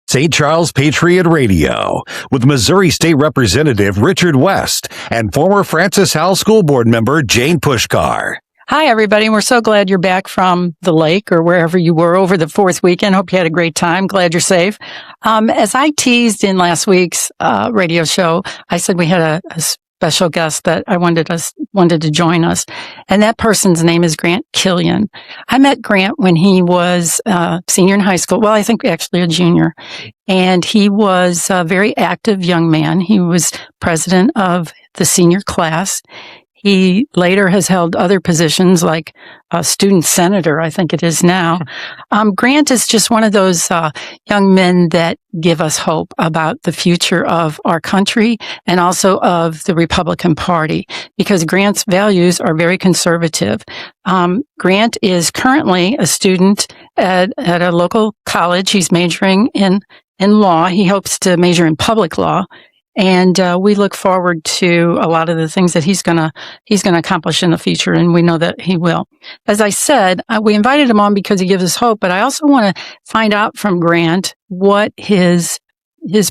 St. Charles Patriot Radio with Missouri State Representative Richard West and former Francis Howell School Board member Jane Puszkar. Hi, everybody. We're so glad you're back from the lake or wherever you were over the fourth weekend. Hope you had a great time. Glad you're safe. As I teased in last week's radio show, I said we had a special guest that I wanted to join us. And that person's name is Grant Kilen. I met Grant when he was a senior in high school. Well, I think actually a junior. And he was a very active young man. He was president of the senior class. He later has held other positions like a student senator, I think it is now. Grant is just one of those young men that give us hope about the future of our country and also of the Republican Party, because Grant's values are very conservative. Grant is currently a student at a local college. He's majoring in law. He hopes to major in public law. And we look forward to a lot of the things that he's gonna accomplish in the future, and we know that he will. As I said, we invited him on because he gives us hope, but I also want to find out from Grant what his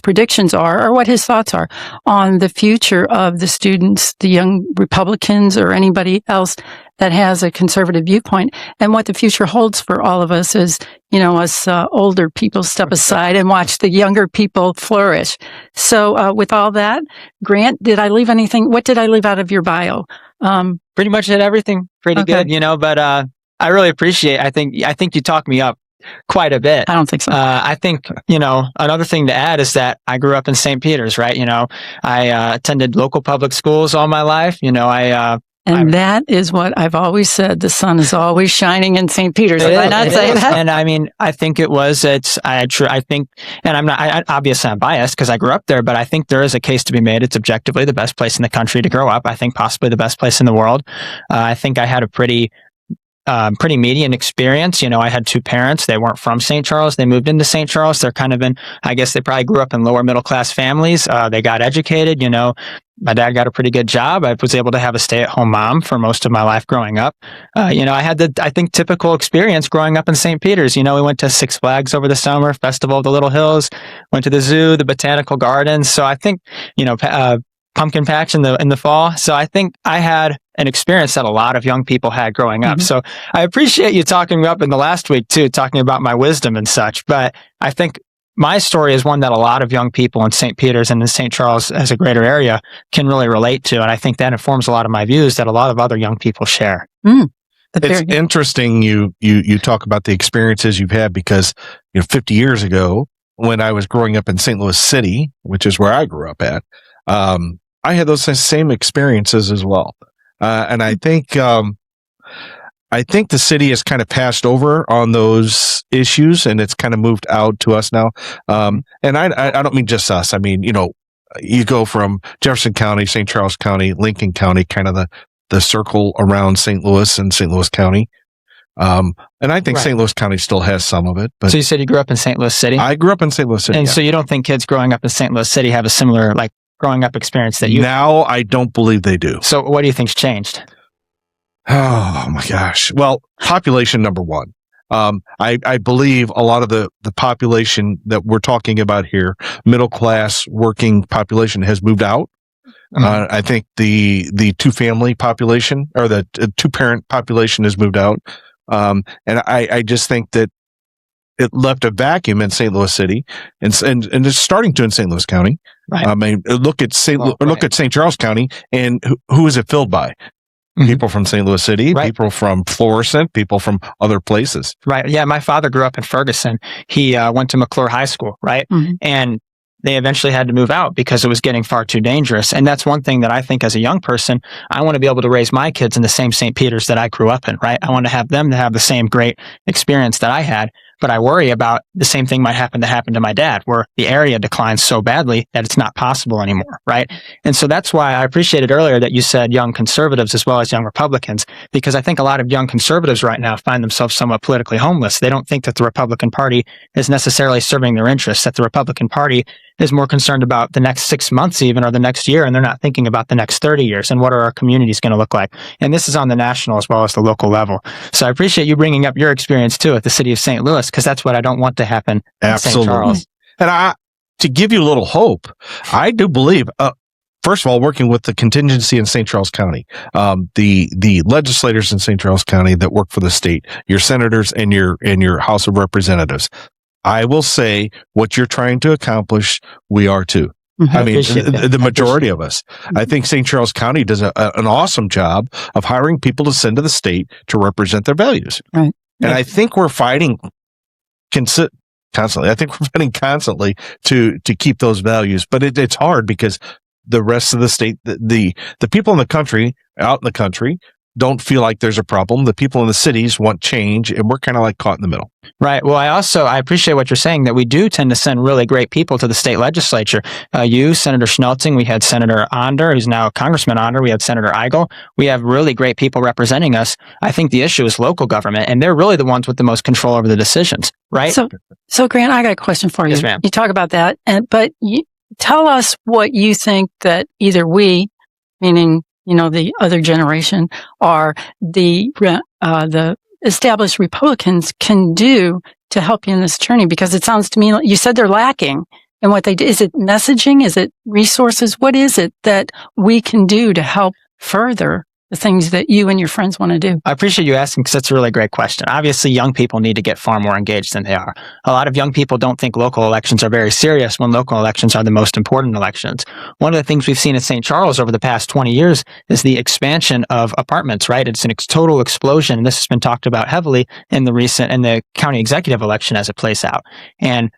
predictions are, or what his thoughts are on the future of the students, the young Republicans, or anybody else that has a conservative viewpoint, and what the future holds for all of us as, us older people step aside and watch the younger people flourish. So with all that, Grant, did I leave anything? What did I leave out of your bio? Pretty much did everything pretty good, but I really appreciate, I think you talked me up quite a bit. I don't think so. I think, another thing to add is that I grew up in St. Peter's, right? I attended local public schools all my life. That is what I've always said. The sun is always shining in St. Peter's. Did I not say that? And I think I think, and obviously I'm biased because I grew up there, but I think there is a case to be made. It's objectively the best place in the country to grow up. I think possibly the best place in the world. I think I had a pretty median experience. I had two parents. They weren't from St. Charles. They moved into St. Charles. They're I guess they probably grew up in lower middle class families. They got educated, My dad got a pretty good job. I was able to have a stay-at-home mom for most of my life growing up. I had I think, typical experience growing up in St. Peter's. We went to Six Flags over the summer, Festival of the Little Hills, went to the zoo, the botanical gardens. So I think, pumpkin patch in the fall. So I think I had an experience that a lot of young people had growing up. So I appreciate you talking me up in the last week too, talking about my wisdom and such. But I think my story is one that a lot of young people in St. Peter's and in St. Charles as a greater area can really relate to. And I think that informs a lot of my views that a lot of other young people share. It's interesting you talk about the experiences you've had because, 50 years ago, when I was growing up in St. Louis City, which is where I grew up at, I had those same experiences as well. And I think the city has kind of passed over on those issues and it's kind of moved out to us now. And I don't mean just us. I mean, you go from Jefferson County, St. Charles County, Lincoln County, kind of the circle around St. Louis and St. Louis County. And I think St. Louis County still has some of it. But so you said you grew up in St. Louis City? I grew up in St. Louis City. And so you don't think kids growing up in St. Louis City have a similar, growing up experience that you... Now, I don't believe they do. So what do you think's changed? Oh my gosh. Well, population number one. I believe a lot of the population that we're talking about here, middle class working population, has moved out. I think the two family population or the two parent population has moved out. And I just think that it left a vacuum in St. Louis City and it's starting to in St. Louis County. Right. I mean, look at St. Charles County and who is it filled by? People from St. Louis City, people from Florissant, people from other places. Right. Yeah. My father grew up in Ferguson. He went to McClure High School, right? And they eventually had to move out because it was getting far too dangerous. And that's one thing that I think as a young person, I want to be able to raise my kids in the same St. Peter's that I grew up in, right? I want to have them to have the same great experience that I had. But I worry about the same thing might happen to my dad, where the area declines so badly that it's not possible anymore, right? And so that's why I appreciated earlier that you said young conservatives as well as young Republicans, because I think a lot of young conservatives right now find themselves somewhat politically homeless. They don't think that the Republican Party is necessarily serving their interests, that the Republican Party is more concerned about the next 6 months even, or the next year, and they're not thinking about the next 30 years and what are our communities going to look like. And this is on the national as well as the local level. So I appreciate you bringing up your experience too at the city of St. Louis, because that's what I don't want to happen in St. Charles. And to give you a little hope, I do believe, first of all, working with the contingency in St. Charles County, the legislators in St. Charles County that work for the state, your senators and your House of Representatives, I will say what you're trying to accomplish, we are too. I mean, the majority of us. I think St. Charles County does an awesome job of hiring people to send to the state to represent their values. Right. And I think we're fighting constantly. I think we're fighting constantly to keep those values, but it's hard because the rest of the state, the people in the country, out in the country, don't feel like there's a problem. The people in the cities want change, and we're kind of like caught in the middle. Right. Well, I appreciate what you're saying, that we do tend to send really great people to the state legislature. You, Senator Schnelting, we had Senator Onder, who's now Congressman Onder. We had Senator Eigel. We have really great people representing us. I think the issue is local government, and they're really the ones with the most control over the decisions, right? So Grant, I got a question for you. Yes, ma'am. You talk about that, but tell us what you think that either we, meaning the other generation, or the established Republicans can do to help you in this journey, because it sounds to me like you said they're lacking in what they do. Is it messaging? Is it resources? What is it that we can do to help further the things that you and your friends want to do? I appreciate you asking, because that's a really great question. Obviously, young people need to get far more engaged than they are. A lot of young people don't think local elections are very serious when local elections are the most important elections. One of the things we've seen in St. Charles over the past 20 years is the expansion of apartments, right? It's a total explosion. And this has been talked about heavily in the county executive election as it plays out. And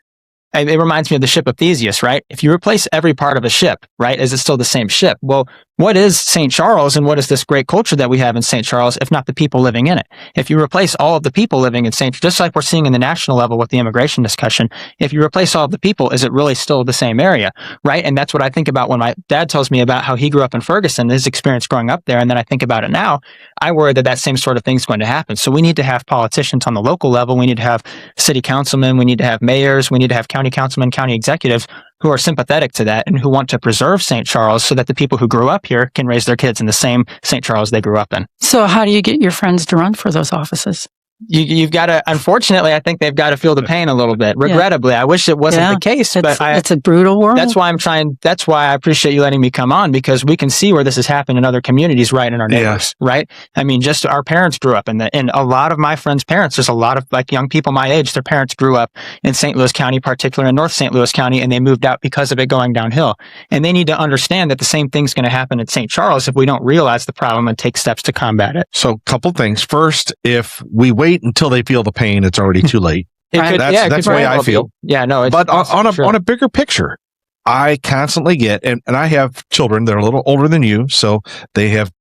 it reminds me of the ship of Theseus, right? If you replace every part of a ship, right, is it still the same ship? Well, what is St. Charles, and what is this great culture that we have in St. Charles, if not the people living in it? If you replace all of the people living in St. Charles, just like we're seeing in the national level with the immigration discussion, if you replace all of the people, is it really still the same area, right? And that's what I think about when my dad tells me about how he grew up in Ferguson, his experience growing up there, and then I think about it now, I worry that same sort of thing is going to happen. So we need to have politicians on the local level. We need to have city councilmen. We need to have mayors. We need to have county councilmen, county executives who are sympathetic to that and who want to preserve St. Charles so that the people who grew up here can raise their kids in the same St. Charles they grew up in. So how do you get your friends to run for those offices? You've got to, unfortunately, I think they've got to feel the pain a little bit. Regrettably, I wish it wasn't the case, but it's a brutal world. That's why that's why I appreciate you letting me come on, because we can see where this has happened in other communities right in our neighbors, right? I mean, just our parents grew up and a lot of my friends' parents, there's a lot of young people my age, their parents grew up in St. Louis County, particularly in North St. Louis County, and they moved out because of it going downhill. And they need to understand that the same thing's going to happen in St. Charles if we don't realize the problem and take steps to combat it. So a couple things. First, if we wait until they feel the pain, it's already too late. That's the way I feel. Yeah, no. But on a bigger picture, I constantly get, and I have children that are a little older than you, so they have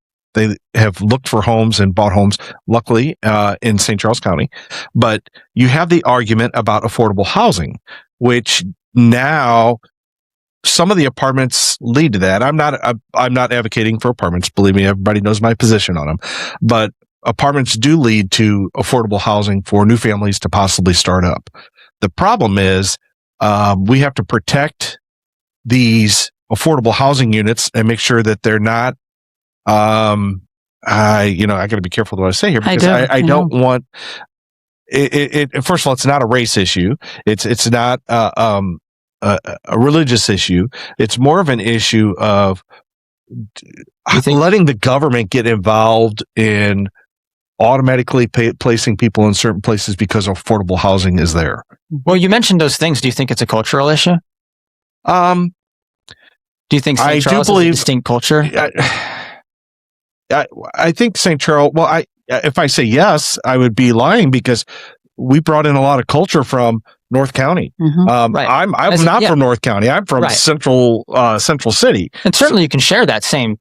looked for homes and bought homes, luckily, in St. Charles County. But you have the argument about affordable housing, which now some of the apartments lead to that. I'm not advocating for apartments. Believe me, everybody knows my position on them. But apartments do lead to affordable housing for new families to possibly start up. The problem is, we have to protect these affordable housing units and make sure that they're not, I got to be careful what I say here, because I don't want it. First of all, it's not a race issue. It's not, a religious issue. It's more of an issue of letting the government get involved in automatically placing people in certain places because affordable housing is there. Well, you mentioned those things. Do you think it's a cultural issue? Do you think St. Charles is a distinct culture? I think St. Charles, well, if I say yes, I would be lying, because we brought in a lot of culture from North County. Mm-hmm. Right. I'm not from North County. I'm from Central City. And certainly you can share that same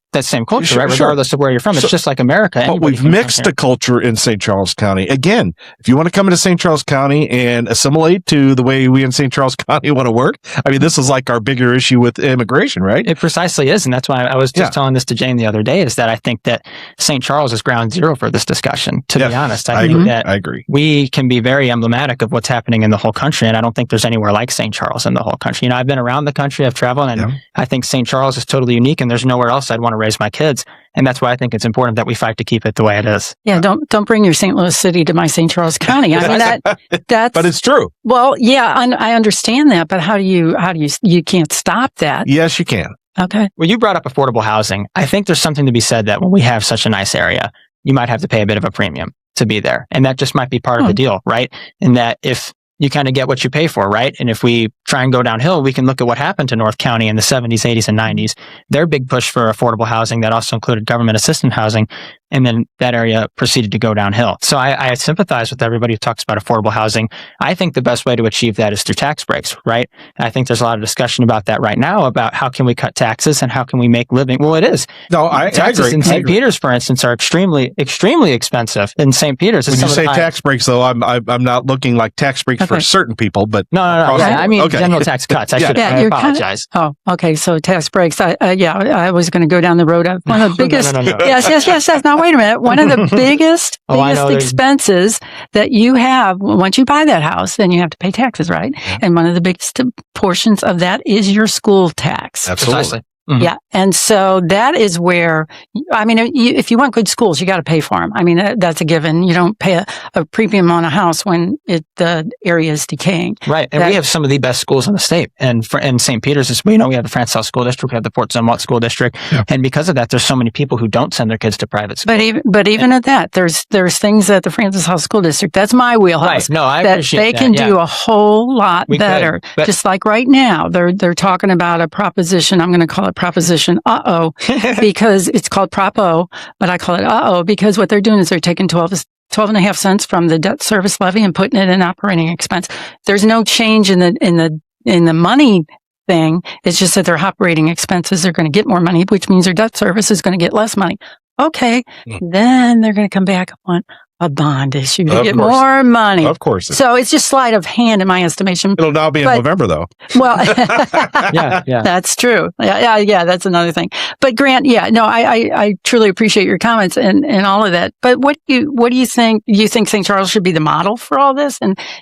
culture, right? Regardless of where you're from. It's just like America. But we've mixed the culture in St. Charles County. Again, if you want to come into St. Charles County and assimilate to the way we in St. Charles County want to work, I mean, this is like our bigger issue with immigration, right? It precisely is. And that's why I was just telling this to Jane the other day, is that I think that St. Charles is ground zero for this discussion, to be honest. I agree. We can be very emblematic of what's happening in the whole country. And I don't think there's anywhere like St. Charles in the whole country. I've been around the country, I've traveled, and I think St. Charles is totally unique, and there's nowhere else I'd want to raise raise my kids. And that's why I think it's important that we fight to keep it the way it is. Yeah, don't bring your St. Louis City to my St. Charles County. I mean, that's. But it's true. Well, yeah, I understand that, but how do you can't stop that? Yes, you can. Okay. Well, you brought up affordable housing. I think there's something to be said that when we have such a nice area, you might have to pay a bit of a premium to be there. And that just might be part of the deal, right? And that if you kind of get what you pay for, right? And if we try and go downhill, we can look at what happened to North County in the 70s, 80s, and 90s. Their big push for affordable housing that also included government assistance housing. And then that area proceeded to go downhill. So I sympathize with everybody who talks about affordable housing. I think the best way to achieve that is through tax breaks, right? And I think there's a lot of discussion about that right now, about how can we cut taxes and how can we make living. Well, it is. No, I taxes agree. in St. Peter's, for instance, are extremely, extremely expensive. In St. Peter's, when you say tax breaks, though, I'm not looking like tax breaks for certain people, but no. Yeah, I mean general tax cuts. I apologize. Okay. So tax breaks. I was going to go down the road of one of the biggest. No. Yes. Now wait a minute. One of the biggest expenses that you have once you buy that house, then you have to pay taxes, right? Yeah. And one of the biggest portions of that is your school tax. Absolutely. Mm-hmm. Yeah. And so that is where, I mean, if you want good schools, you got to pay for them. I mean, that's a given. You don't pay a premium on a house when the area is decaying. Right. And we have some of the best schools in the state. And in St. Peter's, we have the France South School District, we have the Port Zumwalt School District. Yeah. And because of that, there's so many people who don't send their kids to private schools. But even at that, there's things at the Francis House School District. That's my wheelhouse. Right. No, I appreciate that. They can do a whole lot better. Just like right now, they're talking about a proposition. I'm going to call it Proposition because it's called Prop O, but I call it because what they're doing is they're taking 12 and a half cents from the debt service levy and putting it in operating expense. There's no change in the money thing. It's just that their operating expenses are going to get more money, which means their debt service is going to get less money. Okay. Then they're going to come back on a bond issue to get more money. Of course. So it's just sleight of hand in my estimation. It'll now be in November, though. Well, yeah, that's true. Yeah, that's another thing. But Grant, I truly appreciate your comments and all of that. But what do you think? Do you think St. Charles should be the model for all this?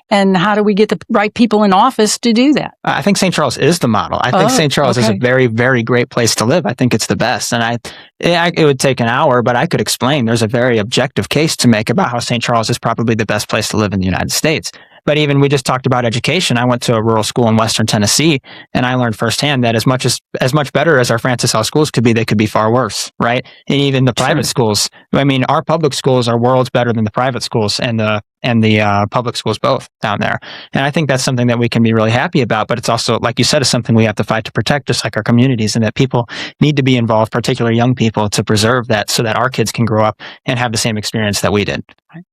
And how do we get the right people in office to do that? I think St. Charles is the model. I think St. Charles is a very, very great place to live. I think it's the best. And it would take an hour, but I could explain. There's a very objective case to make about how St. Charles is probably the best place to live in the United States. But even we just talked about education. I went to a rural school in Western Tennessee, and I learned firsthand that as much better as our Francis House schools could be, they could be far worse, right? And even the private schools. I mean, our public schools are worlds better than the private schools and the public schools both down there. And I think that's something that we can be really happy about. But it's also, like you said, is something we have to fight to protect, just like our communities, and that people need to be involved, particularly young people, to preserve that so that our kids can grow up and have the same experience that we did. Right?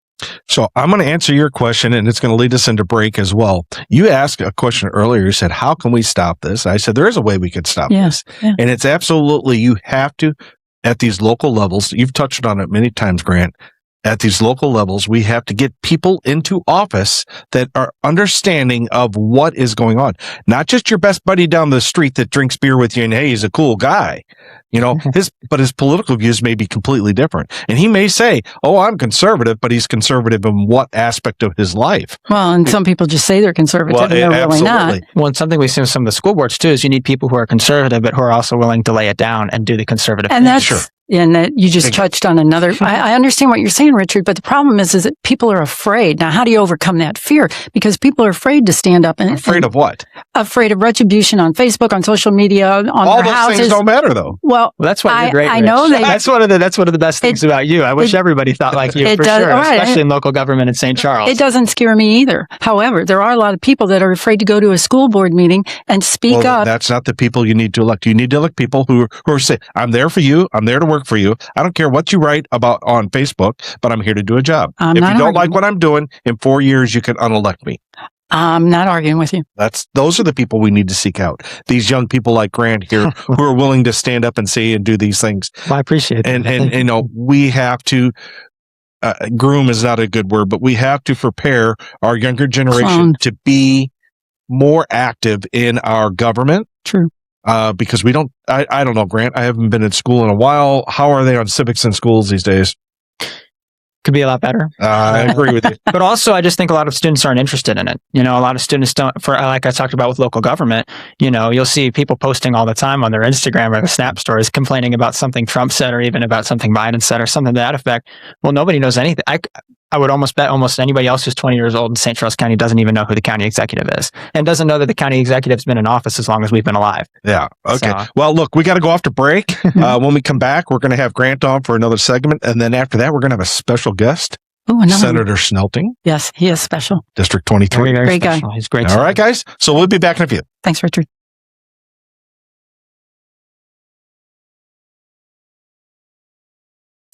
So I'm going to answer your question, and it's going to lead us into break as well. You asked a question earlier. You said, how can we stop this? I said, there is a way we could stop this. Yeah. And it's absolutely, you have to, at these local levels, you've touched on it many times, Grant, at these local levels, we have to get people into office that are understanding of what is going on. Not just your best buddy down the street that drinks beer with you and, hey, he's a cool guy. But his political views may be completely different. And he may say, oh, I'm conservative, but he's conservative in what aspect of his life? Well, and some people just say they're conservative and they're really not. Well, and something we see in some of the school boards too is you need people who are conservative, but who are also willing to lay it down and do the conservative thing. And that's, and that you just touched on another. I understand what you're saying, Richard, but the problem is that people are afraid. Now, how do you overcome that fear? Because people are afraid to stand up and afraid of what? Afraid of retribution on Facebook, on social media, on all their those houses. Things don't matter, though. Well, that's why you're great. I know that's one of the best things about you. I wish everybody thought like you, for sure, especially in local government in St. Charles. It doesn't scare me either. However, there are a lot of people that are afraid to go to a school board meeting and speak up. That's not the people you need to elect. You need to elect people who are saying, I'm there for you. I'm there to work for you. I don't care what you write about on Facebook, but I'm here to do a job. If you don't like what I'm doing, in 4 years, you can unelect me. I'm not arguing with you. Those are the people we need to seek out. These young people like Grant here who are willing to stand up and say and do these things. Well, I appreciate it. And we have to, groom is not a good word, but we have to prepare our younger generation to be more active in our government. True. Because we don't, I don't know, Grant, I haven't been in school in a while. How are they on civics in schools these days? Could be a lot better. I agree with you. But also, I just think a lot of students aren't interested in it. A lot of students don't, like I talked about with local government, you'll see people posting all the time on their Instagram or their Snap stories complaining about something Trump said or even about something Biden said or something to that effect. Well, nobody knows anything. I would almost bet almost anybody else who's 20 years old in St. Charles County doesn't even know who the county executive is and doesn't know that the county executive's been in office as long as we've been alive. Yeah. Okay. Well, look, we got to go off to break. When we come back, we're going to have Grant on for another segment. And then after that, we're going to have a special guest. Senator Schnelting. Yes, he is special. District 23. Very, very great special. guy. He's great. All right, guys. So we'll be back in a few. Thanks, Richard.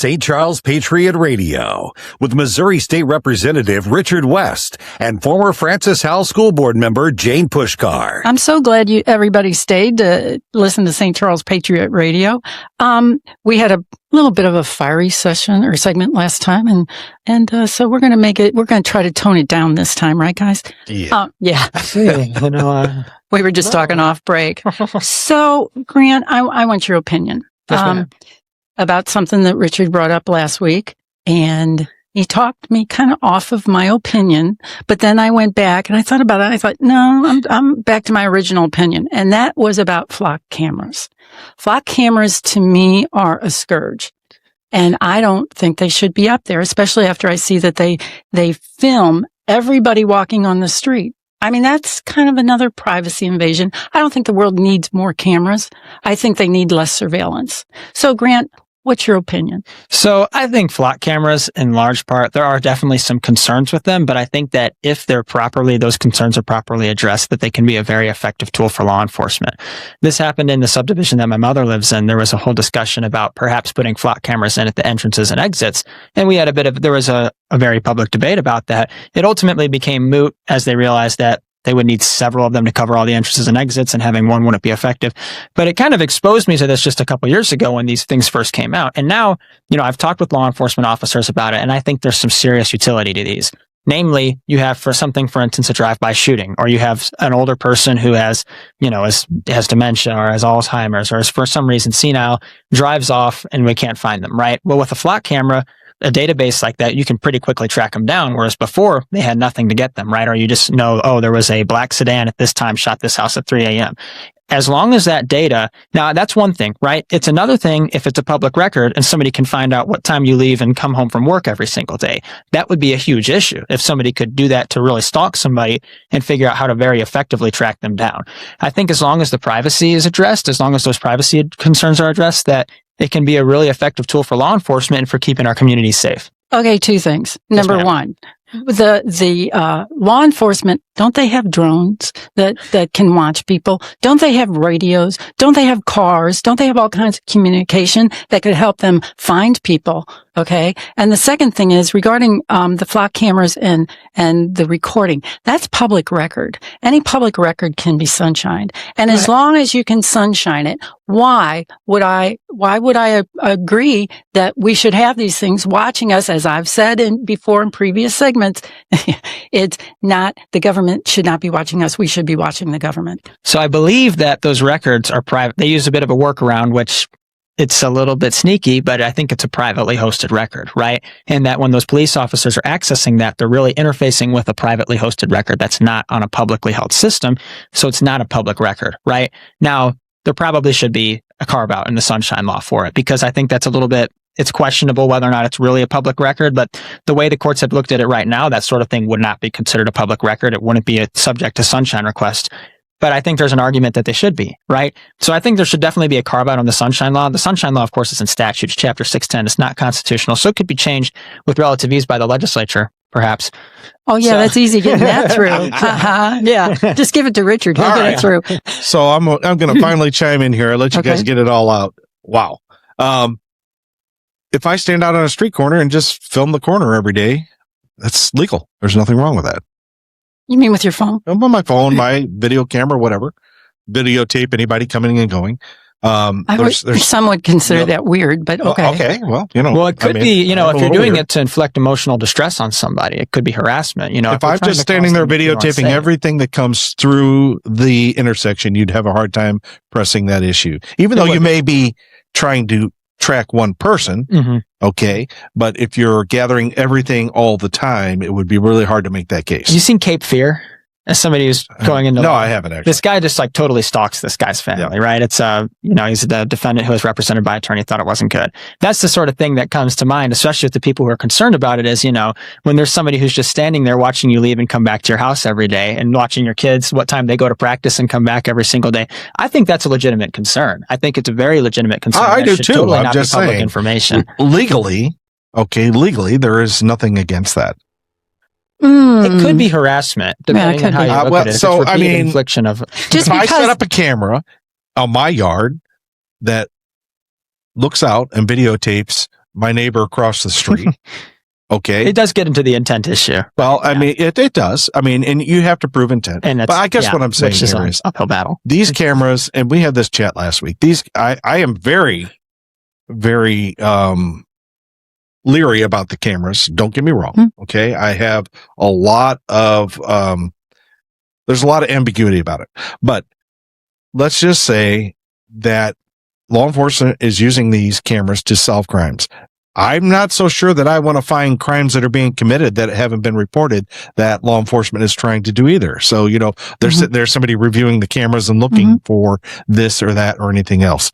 St. Charles Patriot Radio with Missouri State Representative Richard West and former Francis Howell School Board member Jane Puszkar. I'm so glad everybody stayed to listen to St. Charles Patriot Radio. We had a little bit of a fiery segment last time, and so we're going to try to tone it down this time, right, guys? Yeah. Yeah. We were just talking off break. So, Grant, I want your opinion. Yes, about something that Richard brought up last week, and he talked me kind of off of my opinion, but then I went back and I thought about it. I thought, no, I'm back to my original opinion, and that was about flock cameras. Flock cameras to me are a scourge, and I don't think they should be up there, especially after I see that they film everybody walking on the street. I mean, that's kind of another privacy invasion. I don't think the world needs more cameras. I think they need less surveillance. So, Grant, what's your opinion? So I think flock cameras, in large part, there are definitely some concerns with them, but I think that if those concerns are properly addressed, that they can be a very effective tool for law enforcement. This happened in the subdivision that my mother lives in. There was a whole discussion about perhaps putting flock cameras in at the entrances and exits, and there was a very public debate about that. It ultimately became moot as they realized that they would need several of them to cover all the entrances and exits, and having one wouldn't be effective. But it kind of exposed me to this just a couple years ago when these things first came out. And now, I've talked with law enforcement officers about it, and I think there's some serious utility to these. Namely, you have for instance, a drive-by shooting, or you have an older person who has dementia or has Alzheimer's or is for some reason senile, drives off and we can't find them, right? Well, with a flock camera, a database like that, you can pretty quickly track them down, whereas before they had nothing to get them, right? Or you just know, there was a black sedan at this time, shot this house at 3 a.m. As long as that data, now that's one thing, right? It's another thing if it's a public record and somebody can find out what time you leave and come home from work every single day. That would be a huge issue if somebody could do that to really stalk somebody and figure out how to very effectively track them down. I think as long as the privacy is addressed, as long as those privacy concerns are addressed, that it can be a really effective tool for law enforcement and for keeping our communities safe. Okay, two things. Number one, the law enforcement, don't they have drones that can watch people? Don't they have radios? Don't they have cars? Don't they have all kinds of communication that could help them find people? Okay. And the second thing is regarding the flock cameras and the recording. That's public record. Any public record can be sunshined. And as long as you can sunshine it, why would I agree that we should have these things watching us? As I've said before in previous segments, it's not, the government should not be watching us. We should be watching the government. So I believe that those records are private. They use a bit of a workaround, which it's a little bit sneaky, but I think it's a privately hosted record, right? And that when those police officers are accessing that, they're really interfacing with a privately hosted record that's not on a publicly held system. So it's not a public record, right? Now, there probably should be a carve out in the Sunshine Law for it, because I think that's it's questionable whether or not it's really a public record, but the way the courts have looked at it right now, that sort of thing would not be considered a public record. It wouldn't be subject to sunshine request. But I think there's an argument that they should be, right? So I think there should definitely be a carve out on the Sunshine Law. The Sunshine Law, of course, is in statutes, Chapter 610. It's not constitutional, so it could be changed with relative ease by the legislature, perhaps. Oh, yeah, that's easy getting that through. Yeah, just give it to Richard. He'll get it through. So I'm going to finally chime in here. I'll let you guys get it all out. Wow. If I stand out on a street corner and just film the corner every day, that's legal. There's nothing wrong with that. You mean with your phone? On my phone, my video camera, whatever. Videotape anybody coming and going. Some would consider that weird, but okay. Okay, well, it could be, if you're doing it to inflict emotional distress on somebody, it could be harassment. If I'm just standing there videotaping everything that comes through the intersection, you'd have a hard time pressing that issue. Even though you may be trying to track one person, Okay. But if you're gathering everything all the time, it would be really hard to make that case. Have you seen Cape Fear? As somebody who's going into no, I haven't actually. This guy just like totally stalks this guy's family, right? It's he's the defendant who was represented by attorney, thought it wasn't good. That's the sort of thing that comes to mind, especially with the people who are concerned about it. Is when there's somebody who's just standing there watching you leave and come back to your house every day, and watching your kids what time they go to practice and come back every single day. I think that's a legitimate concern. I think it's a very legitimate concern. I do too. Totally I'm not just be public saying, information. Legally, there is nothing against that. It could be harassment, depending on how you look at it. So, infliction of. If I set up a camera on my yard that looks out and videotapes my neighbor across the street, okay, it does get into the intent issue. Well, it does. And you have to prove intent. But I guess what I'm saying here is uphill battle. These cameras, and we had this chat last week. I am very, very leery about the cameras. Don't get me wrong. Okay. I have a lot of, there's a lot of ambiguity about it, but let's just say that law enforcement is using these cameras to solve crimes. I'm not so sure that I want to find crimes that are being committed that haven't been reported that law enforcement is trying to do either. So, there's somebody reviewing the cameras and looking for this or that or anything else.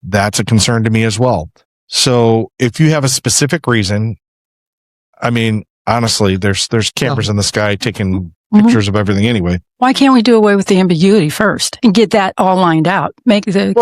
That's a concern to me as well. So if you have a specific reason, honestly, there's cameras in the sky taking pictures of everything anyway. Why can't we do away with the ambiguity first and get that all lined out? Make the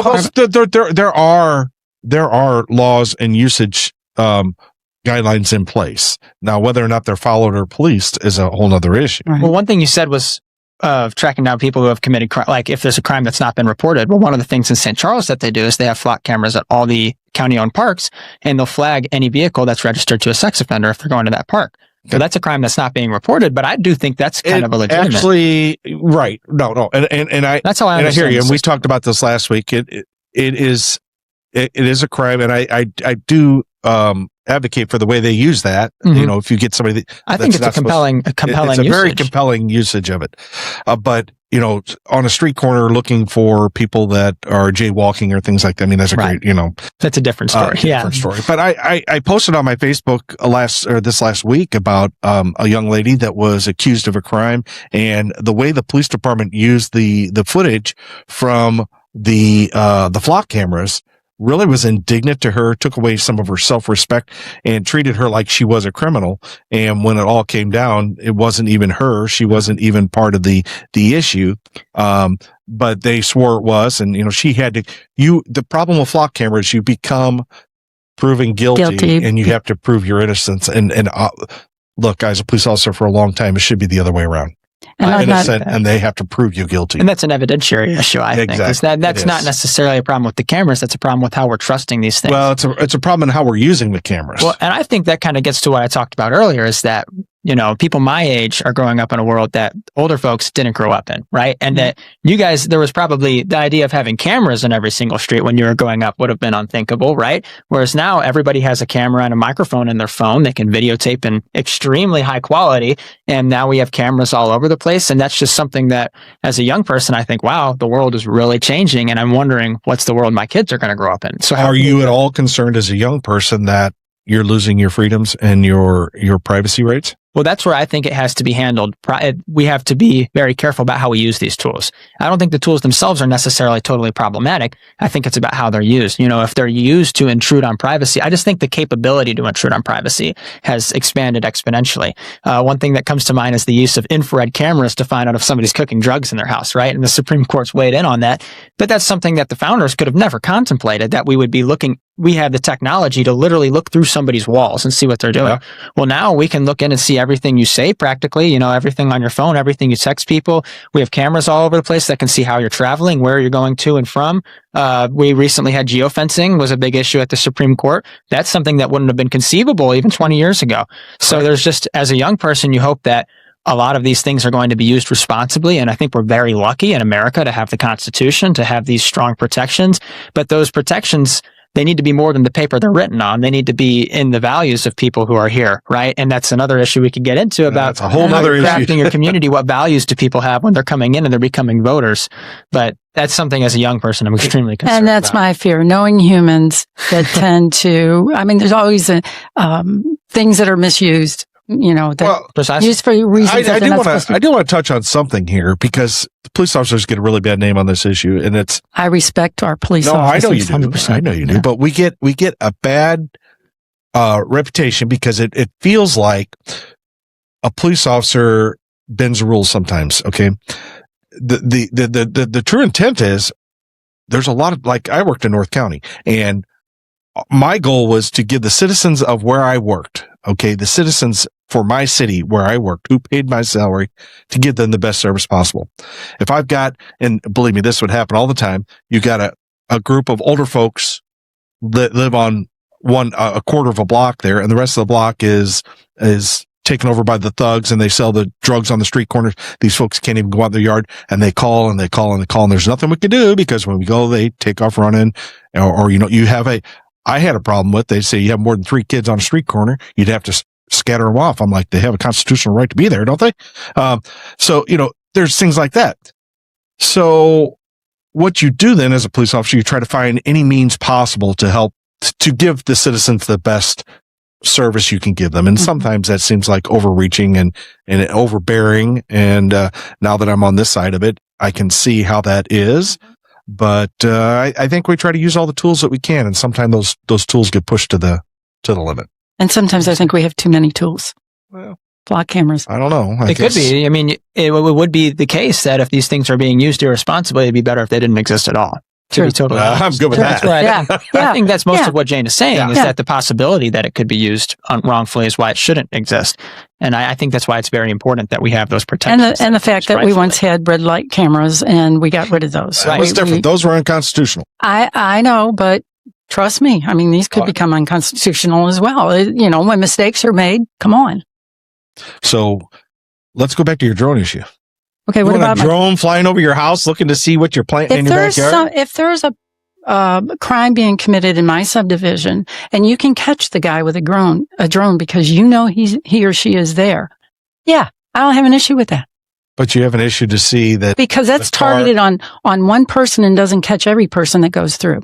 there are laws and usage guidelines in place. Now, whether or not they're followed or policed is a whole other issue. Right. Well, one thing you said was tracking down people who have committed crime, like if there's a crime that's not been reported. Well, one of the things in St. Charles that they do is they have flock cameras at all the county-owned parks, and they'll flag any vehicle that's registered to a sex offender if they're going to that park. So that's a crime that's not being reported, but I do think that's kind of a legitimate. Actually, right. No. And that's how I understand. And I hear you. And we talked about this last week. It is a crime. And I do, advocate for the way they use that. If you get somebody I think it's a compelling it's a usage. Very compelling usage of it. But on a street corner looking for people that are jaywalking or things like that. That's a great, that's a different story. Different story. But I posted on my Facebook this last week about a young lady that was accused of a crime, and the way the police department used the footage from the flock cameras really was indignant to her, took away some of her self-respect, and treated her like she was a criminal. And when it all came down, it wasn't even her. She wasn't even part of the issue. But they swore it was. And, she had to, the problem with flock cameras, you become proven guilty. And you have to prove your innocence. And look, guys, a police officer for a long time, it should be the other way around. Innocent, and they have to prove you guilty. And that's an evidentiary issue, I think. That's not necessarily a problem with the cameras. That's a problem with how we're trusting these things. Well, it's a problem in how we're using the cameras. Well, and I think that kind of gets to what I talked about earlier, is that people my age are growing up in a world that older folks didn't grow up in, right? And that you guys, there was probably the idea of having cameras in every single street when you were growing up would have been unthinkable, right? Whereas now everybody has a camera and a microphone in their phone. They can videotape in extremely high quality. And now we have cameras all over the place. And that's just something that, as a young person, I think, wow, the world is really changing. And I'm wondering what's the world my kids are going to grow up in. So are you at all concerned as a young person that you're losing your freedoms and your privacy rights? Well, that's where I think it has to be handled. We have to be very careful about how we use these tools. I don't think the tools themselves are necessarily totally problematic. I think it's about how they're used. If they're used to intrude on privacy, I just think the capability to intrude on privacy has expanded exponentially. One thing that comes to mind is the use of infrared cameras to find out if somebody's cooking drugs in their house, right? And the Supreme Court's weighed in on that. But that's something that the founders could have never contemplated, that we would be looking. We have the technology to literally look through somebody's walls and see what they're doing. Yeah. Well, now we can look in and see everything you say practically, everything on your phone, everything you text people. We have cameras all over the place that can see how you're traveling, where you're going to and from. We recently had geofencing was a big issue at the Supreme Court. That's something that wouldn't have been conceivable even 20 years ago. So there's just, as a young person, you hope that a lot of these things are going to be used responsibly. And I think we're very lucky in America to have the Constitution, to have these strong protections. But those protections, they need to be more than the paper they're written on. They need to be in the values of people who are here, right? And that's another issue we could get into about that's a whole other crafting issue. your community. What values do people have when they're coming in and they're becoming voters? But that's something as a young person I'm extremely concerned And that's about. my fear, knowing humans that tend to, I mean, there's always things that are misused, that Precisely. used for reasons that they're not supposed to. I do want to touch on something here because the police officers get a really bad name on this issue, and it's I respect our police no, I officers. know you do. 100%. I know you do, but we get a bad reputation because it feels like a police officer bends the rules sometimes. Okay, the true intent is there's a lot of, like, I worked in North County, and my goal was to give the citizens of where I worked, okay, the citizens for my city where I worked, who paid my salary, to give them the best service possible. If I've got, and believe me, this would happen all the time, you got a group of older folks that live on a quarter of a block there, and the rest of the block is taken over by the thugs, and they sell the drugs on the street corners. These folks can't even go out their yard, and they call and they call and they call, and there's nothing we can do because when we go, they take off running, or I had a problem with, they say you have more than 3 kids on a street corner, you'd have to scatter them off. I'm like, they have a constitutional right to be there, don't they? So, there's things like that. So what you do then as a police officer, you try to find any means possible to help to give the citizens the best service you can give them. And sometimes that seems like overreaching and overbearing. And now that I'm on this side of it, I can see how that is. But I think we try to use all the tools that we can, and sometimes those tools get pushed to the limit. And sometimes I think we have too many tools. Well, Block cameras. I don't know. It could be. I mean, it would be the case that if these things are being used irresponsibly, it'd be better if they didn't exist at all. To be totally honest. I'm good with that. That's right. I think that's most Yeah. of what Jane is saying, is that the possibility that it could be used wrongfully is why it shouldn't exist. And I think that's why it's very important that we have those protections. And the fact that we once had red light cameras and we got rid of those. That was different. Those were unconstitutional. I know, but trust me. I mean, these could become unconstitutional as well. When mistakes are made, come on. So let's go back to your drone issue. Okay, You what want about a drone flying over your house looking to see what you're planting in your backyard? if there's a crime being committed in my subdivision and you can catch the guy with a drone because he or she is there, yeah, I don't have an issue with that. But you have an issue to see that Because that's targeted on one person and doesn't catch every person that goes through.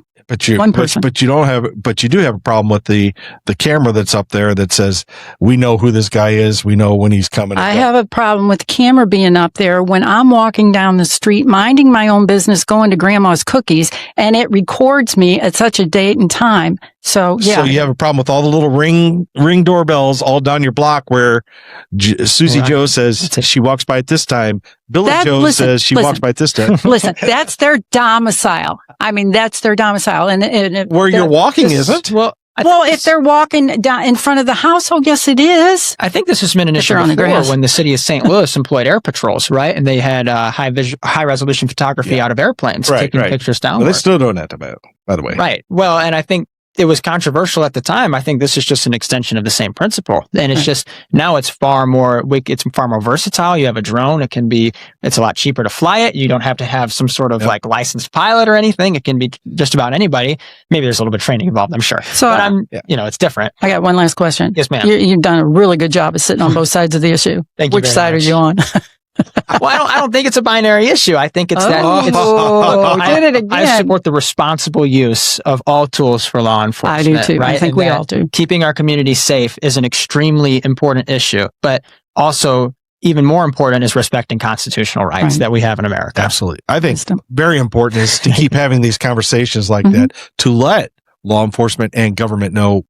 One person. But you do have a problem with the camera that's up there that says, we know who this guy is. We know when he's coming. I have a problem with the camera being up there when I'm walking down the street, minding my own business, going to grandma's cookies, and it records me at such a date and time. So, yeah. So you have a problem with all the little ring doorbells all down your block where Susie Joe says she walks by at this time. Billy Joe says she walks by at this time. Listen, that's their domicile. I mean, that's their domicile. And where you're walking isn't? Well, if they're walking down in front of the house, oh, yes, it is. I think this has been an issue before when the city of St. Louis employed air patrols, right? And they had high resolution photography out of airplanes, taking pictures downward. Well, they're still doing that, by the way. Right. Well, and I think it was controversial at the time. I think this is just an extension of the same principle. And it's just, now it's far more versatile. You have a drone. It's a lot cheaper to fly it. You don't have to have some sort of licensed pilot or anything. It can be just about anybody. Maybe there's a little bit of training involved, I'm sure. So, it's different. I got one last question. Yes, ma'am. You've done a really good job of sitting on both sides of the issue. Thank you. Which side are you on? Well, I don't think it's a binary issue. I think it's did it again. I support the responsible use of all tools for law enforcement. I do too. Right? I think we all do. Keeping our community safe is an extremely important issue, but also even more important is respecting constitutional rights that we have in America. Absolutely. I think very important is to keep having these conversations like that, to let law enforcement and government know,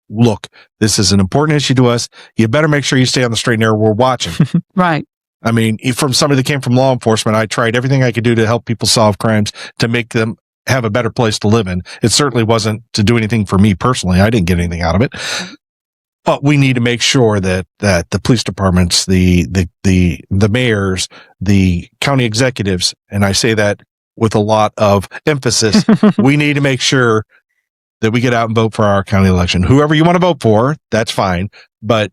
look, this is an important issue to us. You better make sure you stay on the straight and narrow. We're watching. Right. I mean, from somebody that came from law enforcement, I tried everything I could do to help people solve crimes, to make them have a better place to live in. It certainly wasn't to do anything for me personally. I didn't get anything out of it. But we need to make sure that the police departments, the mayors, the county executives, and I say that with a lot of emphasis, we need to make sure that we get out and vote for our county election. Whoever you want to vote for, that's fine. But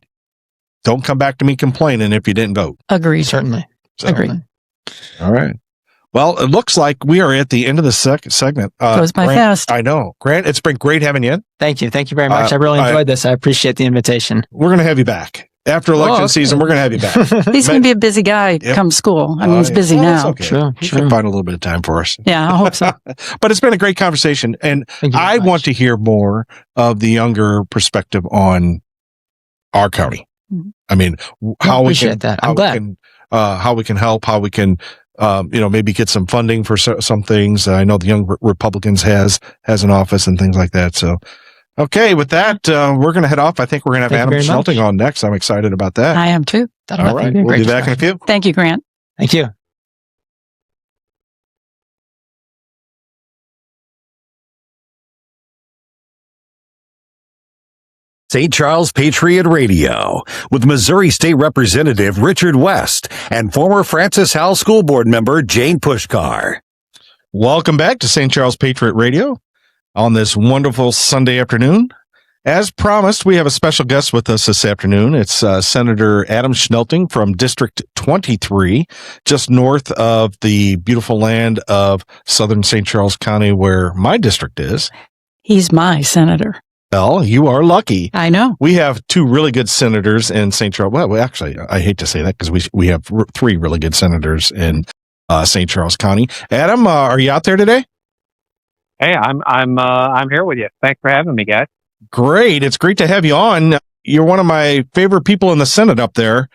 don't come back to me complaining if you didn't vote. Agreed. Certainly. Agreed. All right. Well, it looks like we are at the end of the segment. Goes by Grant, fast. I know. Grant, it's been great having you in. Thank you. Thank you very much. I really enjoyed this. I appreciate the invitation. We're going to have you back. After election season, we're going to have you back. He's going to be a busy guy come school. I mean, he's busy now. Okay. Sure. He can find a little bit of time for us. Yeah, I hope so. But it's been a great conversation. And I want to hear more of the younger perspective on our county. Mm-hmm. I mean, how we can, that. I'm glad. How we can help, how we can, maybe get some funding for some things. I know the Young Republicans has an office and things like that. So, okay, with that, we're going to head off. I think we're going to have Adam Schnelting on next. I'm excited about that. I am too. All right. We'll be back in a few. Thank you, Grant. Thank you. St. Charles Patriot Radio with Missouri State Representative Richard West and former Francis Howell School Board member Jane Puszkar. Welcome back to St. Charles Patriot Radio on this wonderful Sunday afternoon. As promised, we have a special guest with us this afternoon. It's Senator Adam Schnelting from District 23, just north of the beautiful land of southern St. Charles County, where my district is. He's my senator. Well, you are lucky. I know. We have two really good senators in St. Charles. Well, actually, I hate to say that because we have three really good senators in St. Charles County. Adam, are you out there today? Hey, I'm here with you. Thanks for having me, guys. Great. It's great to have you on. You're one of my favorite people in the Senate up there.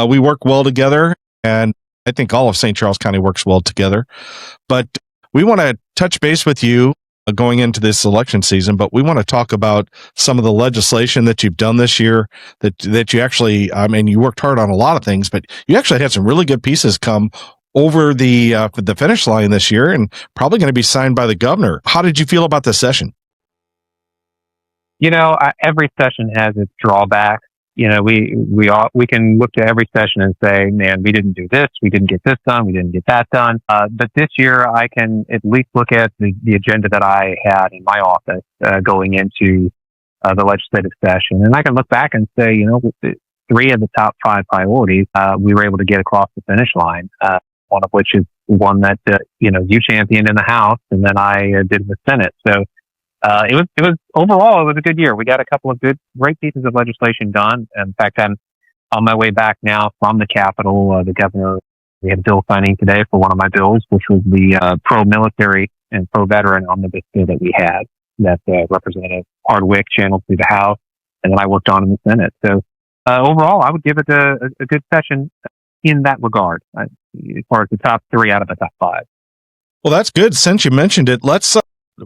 We work well together, and I think all of St. Charles County works well together. But we want to touch base with you going into this election season, but we want to talk about some of the legislation that you've done this year that you actually, you worked hard on a lot of things, but you actually had some really good pieces come over the finish line this year and probably going to be signed by the governor. How did you feel about this session? Every session has its drawbacks. We can look to every session and say, man, we didn't do this, we didn't get this done, we didn't get that done. But this year, I can at least look at the agenda that I had in my office going into the legislative session, and I can look back and say, three of the top 5 priorities we were able to get across the finish line. One of which is one that you championed in the House, and then I did in the Senate. So. It was overall, it was a good year. We got a couple of great pieces of legislation done. In fact, I'm on my way back now from the Capitol. The governor, we had a bill signing today for one of my bills, which was the pro-military and pro-veteran omnibus bill that we had that Representative Hardwick channeled through the House, and then I worked on in the Senate. So overall, I would give it a good session in that regard, as far as the top 3 out of the top 5. Well, that's good. Since you mentioned it,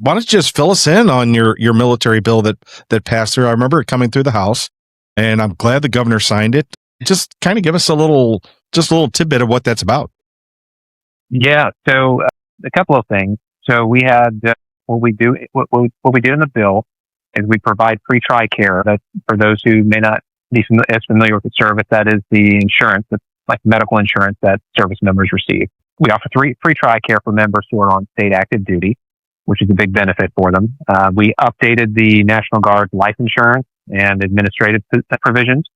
why don't you just fill us in on your military bill that passed through? I remember it coming through the House, and I'm glad the governor signed it. Just kind of give us a little tidbit of what that's about. Yeah. So a couple of things. So we had what we do in the bill is we provide free TRICARE. That's for those who may not be as familiar with the service. That is the insurance, that's like medical insurance that service members receive. We offer free TRICARE for members who are on state active duty, which is a big benefit for them. We updated the National Guard life insurance and administrative provisions.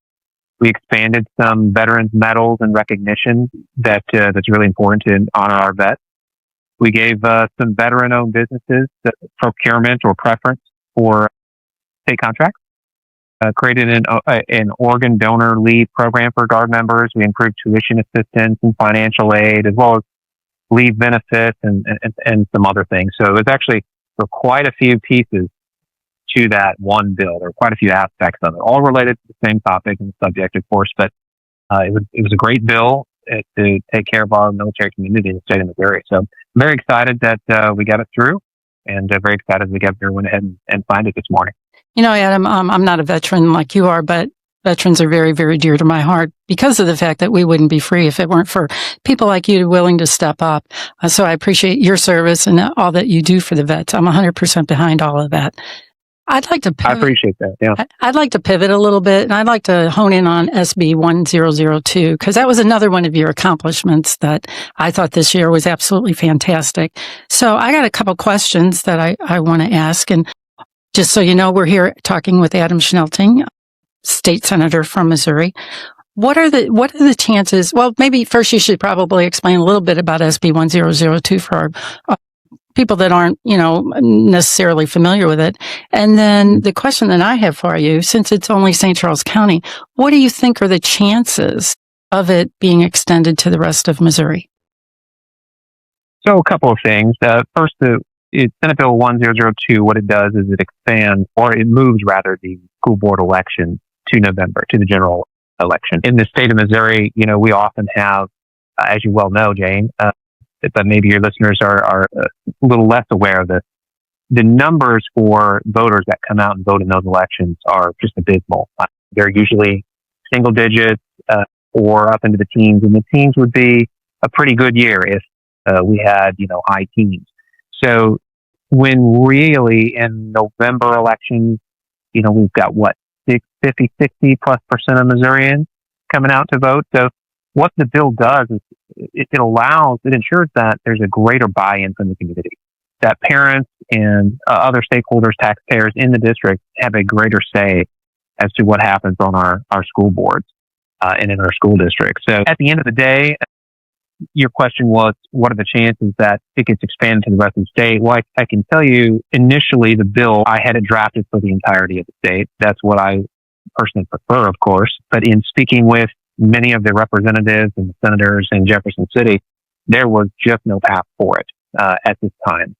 We expanded some veterans medals and recognition that's really important to honor our vets. We gave some veteran-owned businesses procurement or preference for state contracts. Created an organ donor leave program for Guard members. We improved tuition assistance and financial aid, as well as leave benefits and some other things. So it was actually for quite a few pieces to that one bill. There were quite a few aspects of it, all related to the same topic and subject, of course, but it was a great bill to take care of our military community in the state of Missouri. So I'm very excited that we got it through, and very excited the governor went ahead and signed it this morning. Adam, I'm not a veteran like you are, but veterans are very, very dear to my heart because of the fact that we wouldn't be free if it weren't for people like you willing to step up. So I appreciate your service and all that you do for the vets. I'm 100% behind all of that. I'd like to pivot. I appreciate that. Yeah. I'd like to pivot a little bit, and I'd like to hone in on SB 1002, because that was another one of your accomplishments that I thought this year was absolutely fantastic. So I got a couple questions that I want to ask. And just so you know, we're here talking with Adam Schnelting, state senator from Missouri. What are the chances? Well, maybe first you should probably explain a little bit about SB 1002 for our people that aren't, necessarily familiar with it. And then the question that I have for you, since it's only St. Charles County, what do you think are the chances of it being extended to the rest of Missouri? So a couple of things. First, Senate Bill 1002, what it does is it expands, or it moves rather, the school board election to November, to the general election. In the state of Missouri, we often have, as you well know, Jane, but maybe your listeners are a little less aware of this, the numbers for voters that come out and vote in those elections are just abysmal. They're usually single digits or up into the teens, and the teens would be a pretty good year if we had, high teens. So when really in November elections, we've got 50, 60 plus % of Missourians coming out to vote. So what the bill does is it ensures that there's a greater buy-in from the community, that parents and other stakeholders, taxpayers in the district have a greater say as to what happens on our school boards and in our school districts. So at the end of the day, your question was, what are the chances that it gets expanded to the rest of the state? Well, I can tell you, initially, the bill, I had it drafted for the entirety of the state. That's what I personally prefer, of course. But in speaking with many of the representatives and the senators in Jefferson City, there was just no path for it at this time.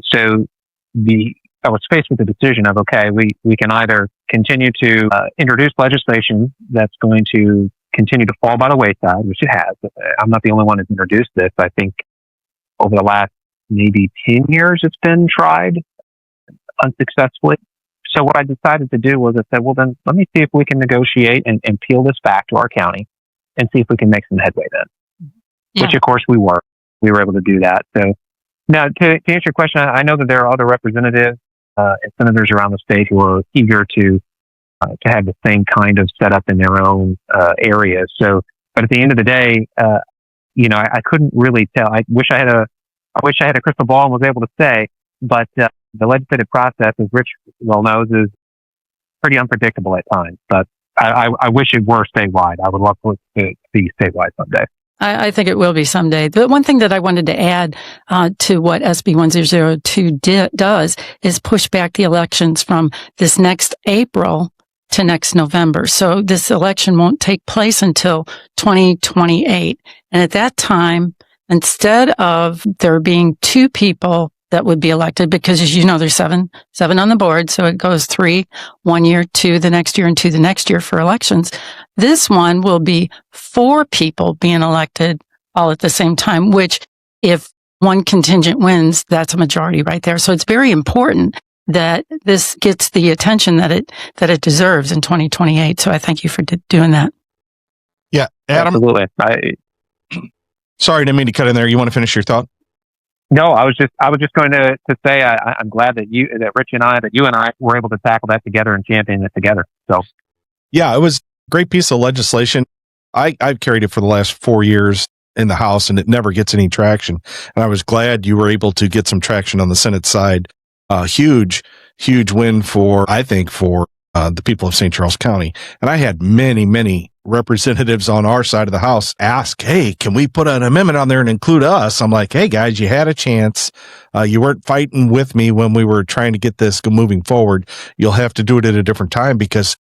So I was faced with the decision of, okay, we can either continue to introduce legislation that's going to continue to fall by the wayside, which it has. I'm not the only one who's introduced this. I think over the last maybe 10 years, it's been tried unsuccessfully. So what I decided to do was I said, well, then let me see if we can negotiate and peel this back to our county and see if we can make some headway then, which of course we were. We were able to do that. So now to answer your question, I know that there are other representatives and senators around the state who are eager to have the same kind of setup in their own areas. So, but at the end of the day, I couldn't really tell. I wish I had a crystal ball and was able to say, but the legislative process, as Rich well knows, is pretty unpredictable at times. But I wish it were statewide. I would love for it to be statewide someday. I think it will be someday. The one thing that I wanted to add to what SB 1002 does is push back the elections from this next April to next November. So this election won't take place until 2028. And at that time, instead of there being 2 people that would be elected, because as you know, there's seven on the board. So it goes 3, 1 year, 2 the next year, and 2 the next year for elections. This one will be 4 people being elected all at the same time, which if one contingent wins, that's a majority right there. So it's very important that this gets the attention that it deserves in 2028. So I thank you for doing that. Yeah, Adam. Absolutely. Sorry, didn't mean to cut in there. You want to finish your thought? No, I was just going to say I'm glad that you and I were able to tackle that together and champion it together. So yeah, it was a great piece of legislation. I've carried it for the last 4 years in the House, and it never gets any traction. And I was glad you were able to get some traction on the Senate side. Huge win for the people of St. Charles County. And I had many representatives on our side of the House ask, hey, can we put an amendment on there and include us? I'm like, hey guys, you had a chance. You weren't fighting with me when we were trying to get this moving forward. You'll have to do it at a different time, because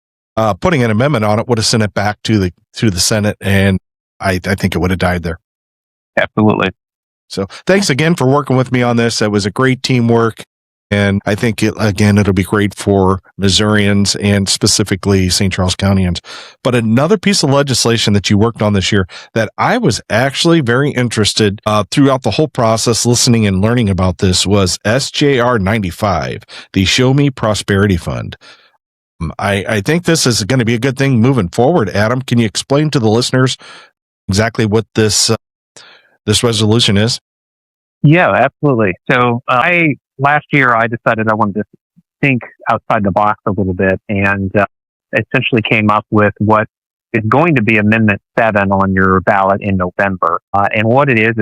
putting an amendment on it would have sent it back to the Senate, and I think it would have died there. Absolutely. So thanks again for working with me on this. It was a great teamwork. And I think, it'll be great for Missourians and specifically St. Charles Countyans. But another piece of legislation that you worked on this year that I was actually very interested throughout the whole process, listening and learning about this, was SJR 95, the Show Me Prosperity Fund. I think this is going to be a good thing moving forward. Adam, can you explain to the listeners exactly what this resolution is? Yeah, absolutely. So last year, I decided I wanted to think outside the box a little bit, and essentially came up with what is going to be Amendment 7 on your ballot in November. And what it is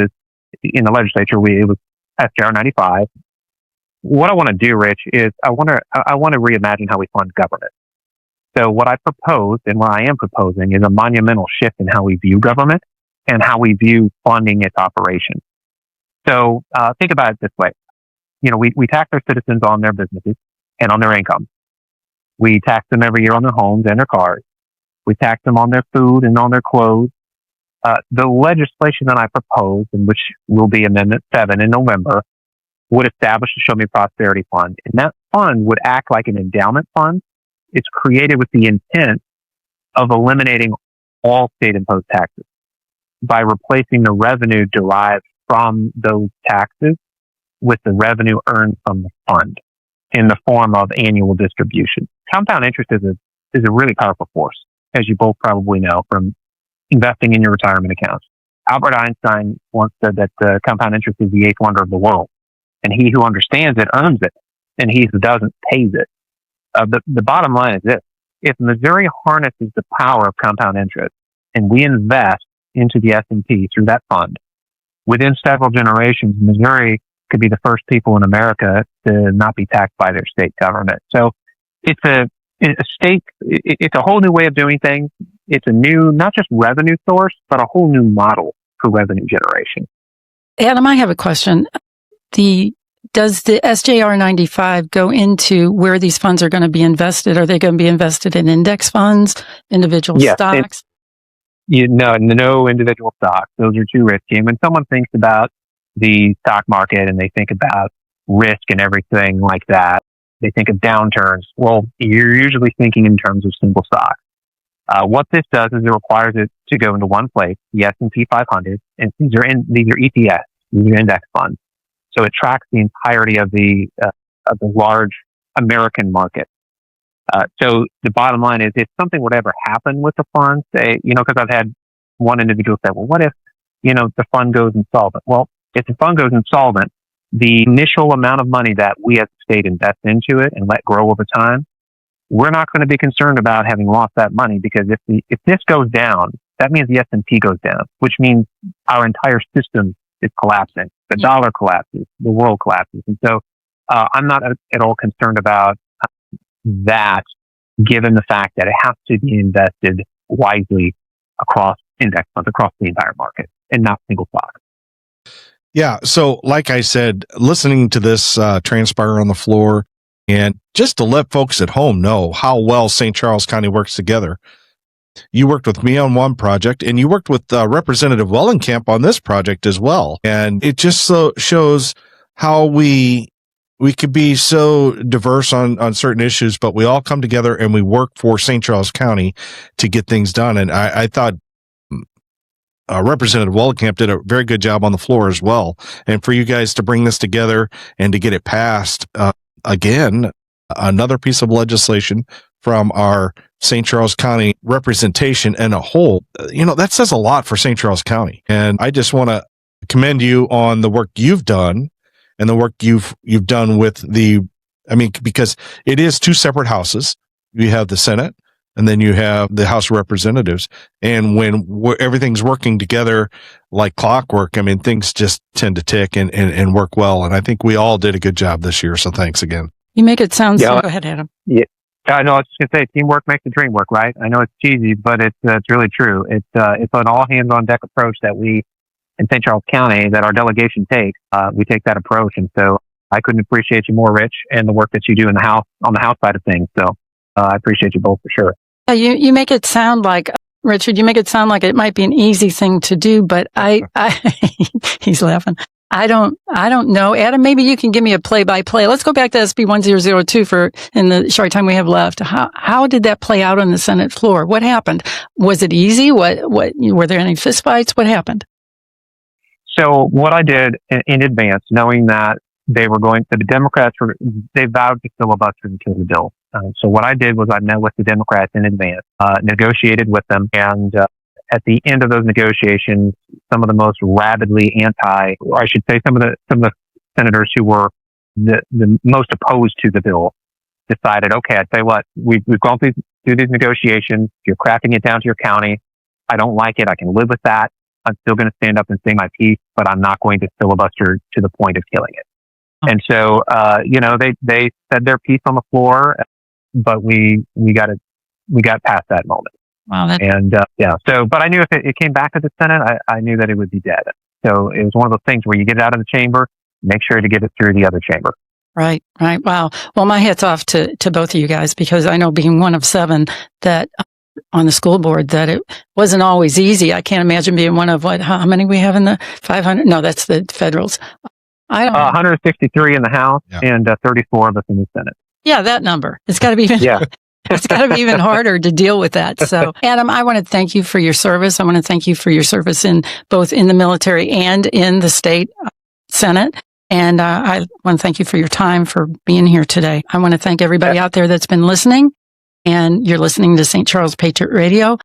in the legislature, it was SJR 95. What I want to do, Rich, is I want to reimagine how we fund government. So what I proposed and what I am proposing is a monumental shift in how we view government and how we view funding its operation. So think about it this way. We tax our citizens on their businesses and on their income. We tax them every year on their homes and their cars. We tax them on their food and on their clothes. The legislation that I proposed, and which will be Amendment 7 in November, would establish a Show Me Prosperity Fund. And that fund would act like an endowment fund. It's created with the intent of eliminating all state-imposed taxes by replacing the revenue derived from those taxes with the revenue earned from the fund in the form of annual distribution. Compound interest is a really powerful force, as you both probably know from investing in your retirement accounts. Albert Einstein once said that compound interest is the eighth wonder of the world, and he who understands it earns it, and he who doesn't pays it. The bottom line is this: if Missouri harnesses the power of compound interest, and we invest into the S&P through that fund, within several generations, Missouri could be the first people in America to not be taxed by their state government. So it's a whole new way of doing things. It's a new, not just revenue source, but a whole new model for revenue generation. Adam, I have a question. Does the SJR 95 go into where these funds are going to be invested? Are they going to be invested in index funds, individual stocks? No individual stocks. Those are too risky. And when someone thinks about the stock market and they think about risk and everything like that, they think of downturns. Well, you're usually thinking in terms of single stocks. What this does is it requires it to go into one place, the S&P 500, and these are ETFs, these are index funds. So it tracks the entirety of the large American market. So the bottom line is, if something would ever happen with the fund, because I've had one individual say, well, what if, the fund goes insolvent? Well, if the fund goes insolvent, the initial amount of money that we as a state invest into it and let grow over time, we're not going to be concerned about having lost that money, because if this goes down, that means the S&P goes down, which means our entire system is collapsing. The dollar collapses, the world collapses. And so I'm not at all concerned about that, given the fact that it has to be invested wisely across index funds, across the entire market, and not single stocks. Yeah. So like I said, listening to this transpire on the floor, and just to let folks at home know how well St. Charles County works together. You worked with me on one project, and you worked with Representative Wellenkamp on this project as well. And it just shows how we could be so diverse on certain issues, but we all come together and we work for St. Charles County to get things done. And I thought Representative Wellenkamp did a very good job on the floor as well. And for you guys to bring this together and to get it passed, again, another piece of legislation from our St. Charles County representation and a whole, that says a lot for St. Charles County. And I just want to commend you on the work you've done and the work you've done with because it is two separate houses. You have the Senate, and then you have the House of Representatives. And when everything's working together like clockwork, things just tend to tick and work well. And I think we all did a good job this year. So thanks again. You make it sound so. Go ahead, Adam. Yeah. I know. I was just going to say, teamwork makes the dream work, right? I know it's cheesy, but it's really true. It's an all hands on deck approach that we in St. Charles County, that our delegation takes. We take that approach, and so I couldn't appreciate you more, Rich, and the work that you do in the house on the house side of things. So I appreciate you both for sure. You make it sound like, Richard, it might be an easy thing to do, but I he's laughing. I don't know. Adam, maybe you can give me a play-by-play. Let's go back to SB 1002 in the short time we have left. How did that play out on the Senate floor? What happened? Was it easy? Were there any fistfights? What happened? So what I did in advance, knowing that the Democrats they vowed to filibuster and kill the bill. So what I did was I met with the Democrats in advance, negotiated with them, and at the end of those negotiations, some of the most rabidly some of the senators who were the most opposed to the bill decided, okay, I'd say what, we've gone through these negotiations. You're crafting it down to your county. I don't like it. I can live with that. I'm still going to stand up and say my piece, but I'm not going to filibuster to the point of killing it. And so, they said their piece on the floor, but we got we got past that moment. Wow. And but I knew if it came back to the Senate, I knew that it would be dead. So it was one of those things where you get it out of the chamber, make sure to get it through the other chamber. Right. Wow. Well, my hat's off to both of you guys, because I know, being one of 7 that on the school board, that it wasn't always easy. I can't imagine being one of how many we have in the 500? No, that's the federals. I don't know. 163 in the House and 34 of us in the Senate. Yeah, that number. It's got to be even. It's got to be even harder to deal with that. So, Adam, I want to thank you for your service. I want to thank you for your service in both in the military and in the state Senate. And I want to thank you for your time, for being here today. I want to thank everybody out there that's been listening. And you're listening to St. Charles Patriot Radio.